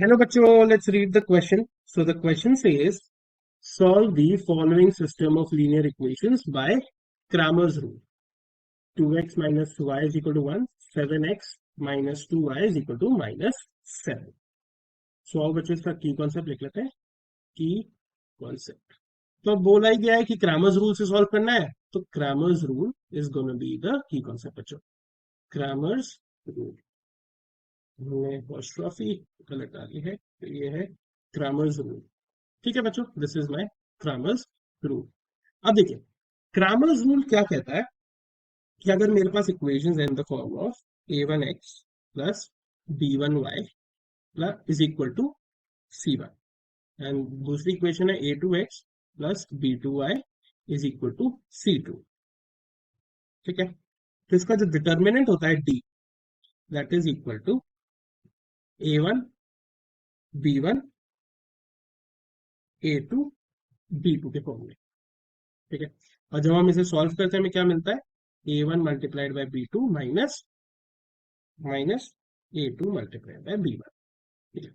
Hello, bachcho. Let's read the question. So the question says, solve the following system of linear equations by Cramer's rule. 2x minus y is equal to 1, 7x minus 2y is equal to minus 7. So अब बच्चों इसका की concept लिख लेते हैं. की concept तो अब बोला ही गया है कि क्रैमर्स रूल से सॉल्व करना है, तो Cramer's rule is gonna be the key concept बच्चों. क्रैमर्स रूल हमने apostrophe गलत डाली है, तो ये है क्रैमर्स रूल. ठीक है बच्चों, this is my Cramer's rule. अब देखिए क्रैमर्स रूल क्या कहता है कि अगर मेरे पास इक्वेशंस है in the form of a1x plus b1y plus is equal to c1 and दूसरी इक्वेशन है a2x plus b2y is equal to c2. ठीक है, तो इसका जो डिटर्मिनेंट होता है d, that is equal to a1 b1 a2 b2 के फॉर्म में. ठीक है, और जब हम इसे सॉल्व करते हैं हमें क्या मिलता है, a1 multiplied by b2 minus minus a2 multiplied by b1. ठीक है,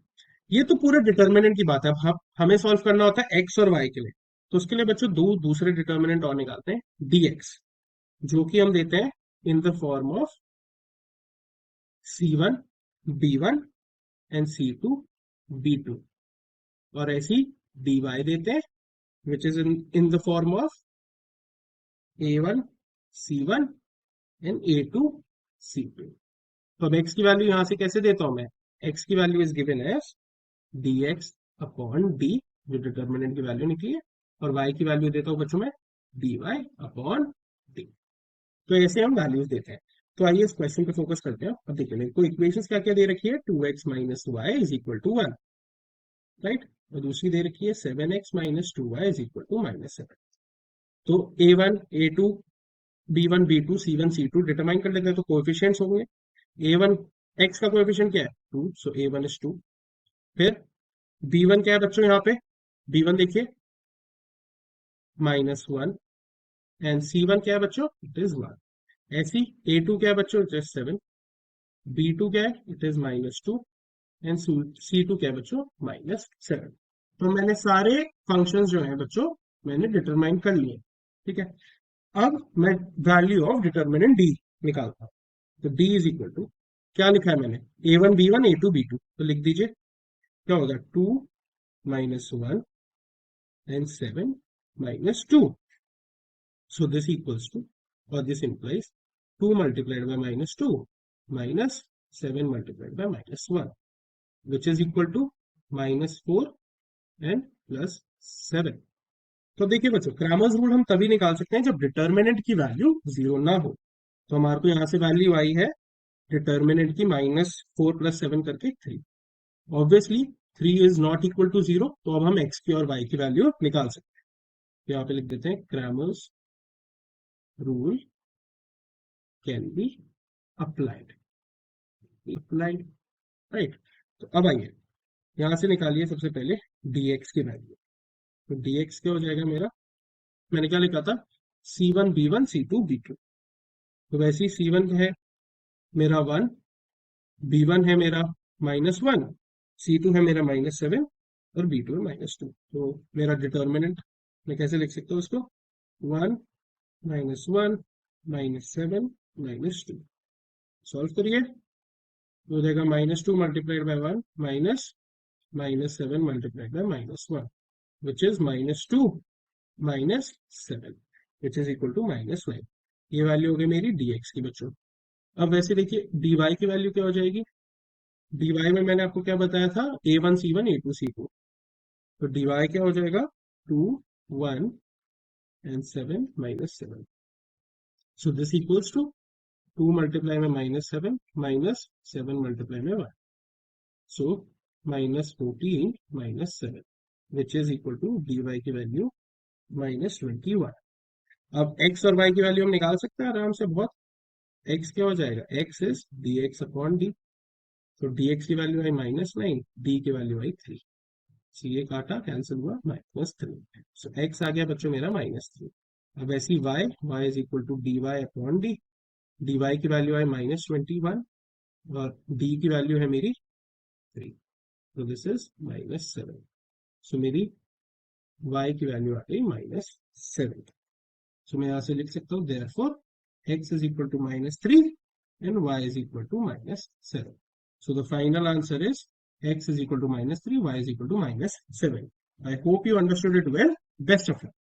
ये तो पूरे डिटर्मिनेंट की बात है. अब हमें सॉल्व करना होता है x और y के लिए, तो उसके लिए बच्चों दूसरे डिटर्मिनेंट और निकालते हैं dx, जो कि हम देते हैं इन the form of c1 b1 and c2 b2, और ऐसी dy देते हैं which is in the form of a1 c1 and a2 c2. तो अब x की वैल्यू यहां से कैसे देता हूं मैं, x की value is given as dx upon d, जो डिटर्मिनेंट की वैल्यू निकली है, और y की वैल्यू देता हूं बच्चों में dy अपॉन d. तो ऐसे हम वैल्यूज देते हैं. तो आइए इस क्वेश्चन पे फोकस करते हैं. अब देखिए मेरे को इक्वेशंस क्या क्या दे रखी है, 2x minus y is equal to 1, right, और दूसरी दे रखी है 7x minus 2y is equal to minus 7. तो a1 a2 b1 b2 c1 c2 determine कर लेते हैं. तो कोएफिशिएंट्स होंगे, a1 x का कोएफिशिएंट क्या है 2, सो a1 इज 2. फिर b1 क्या है बच्चों, यहाँ पे b1 देखिए माइनस 1, एंड c1 क्या है बच्चों, इट इज 1. ऐसी a2 क्या है बच्चों, इट इज 7, b2 क्या है, it is minus 2, and c2 क्या है बच्चों, माइनस 7. तो मैंने सारे फंक्शंस जो हैं बच्चों मैंने डिटरमाइन कर लिए. ठीक है, अब मैं वैल्यू ऑफ डिटर्मिनेंट डी निकालता हूं. तो डी इज इक्वल टू क्या लिखा है मैंने, a1 b1 a2 b2, तो लिख दीजिए क्या होगा 2 minus 1 and 7 minus 2. So this equals to, or this implies 2 multiplied by minus 2 minus 7 multiplied by minus 1, which is equal to minus 4 and plus 7. तो देखिए बच्चों क्रैमर्स रूल हम तभी निकाल सकते हैं जब डिटर्मिनेंट की वैल्यू जीरो ना हो. तो हमारे को यहाँ से वैल्यू आई है डिटर्मिनेंट की माइनस 4 प्लस 7 करके 3. Obviously 3 is not equal to 0, तो अब हम x की और y की वैल्यू निकाल सकते हैं. यहाँ पे लिख देते हैं Cramer's rule can be applied. Right, तो अब आइए यहां से निकालिए सबसे पहले dx की वैल्यू. तो dx क्या हो जाएगा मेरा, मैंने क्या लिखा था c1 b1 c2 b2. तो वैसे ही c1 है मेरा 1, b1 है मेरा माइनस 1, c2 है मेरा माइनस 7 और b2 है माइनस 2. तो मेरा डिटर्मिनेंट मैं कैसे लिख सकता हूँ उसको, 1 माइनस 1 माइनस 7 माइनस 2. सॉल्व करिए, हो जाएगा minus 2 multiplied by 1 minus minus 7 multiplied by minus 1, which is minus 2 minus 7, which is equal to minus 9. ये वैल्यू हो गई मेरी dx की बच्चों. अब वैसे देखिए dy की वैल्यू क्या हो जाएगी, dy में मैंने आपको क्या बताया था, a1 c1 a2 c2. तो dy क्या हो जाएगा 2 1 and 7 minus 7. So this equals to 2 multiply में minus 7 minus 7 multiply में 1. So minus 14 minus 7, which is equal to dy की वैल्यू माइनस 21. अब x और y की वैल्यू हम निकाल सकते हैं आराम से बहुत. x क्या हो जाएगा, x is dx upon d. तो dx की वैल्यू आई माइनस 9, d की वैल्यू आई 3. सो ये काटा कैंसिल हुआ माइनस 3. सो x आ गया बच्चों मेरा माइनस 3. अब ऐसी y is equal to dy upon d. dy की वैल्यू आई माइनस 21 और d की वैल्यू है मेरी 3. तो दिस इज -7। सो मेरी y की वैल्यू आ गई -7। सो मैं यहां से लिख सकता हूँ therefore x is equal to -3 and y is equal to -7. So the final answer is x is equal to -3, y is equal to -7. I hope you understood it well. Best of luck.